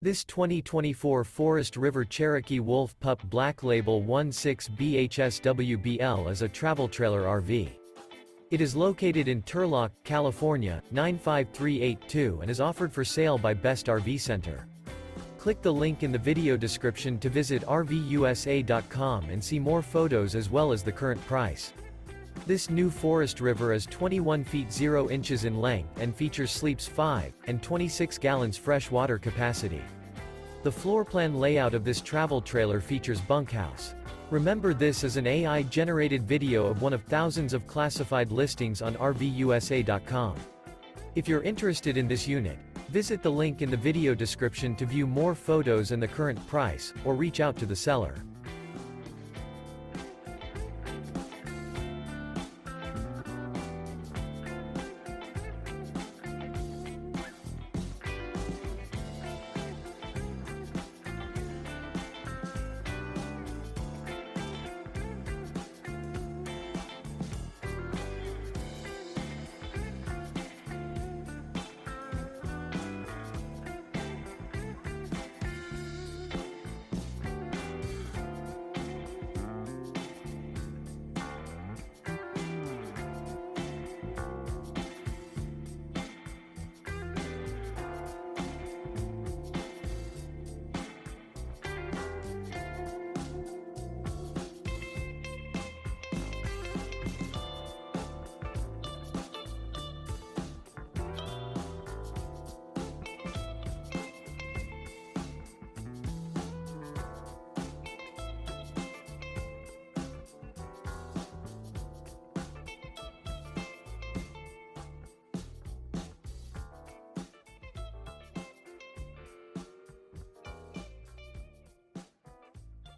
This 2024 Forest River Cherokee Wolf Pup Black Label 16BHSWBL is a travel trailer RV. It is located in Turlock, California, 95382 and is offered for sale by Best RV Center. Click the link in the video description to visit RVUSA.com and see more photos as well as the current price. This new Forest River is 21 feet 0 inches in length and features sleeps 5 and 26 gallons fresh water capacity. The floor plan layout of this travel trailer features bunkhouse. Remember, this is an AI-generated video of one of thousands of classified listings on RVUSA.com. If you're interested in this unit, visit the link in the video description to view more photos and the current price, or reach out to the seller.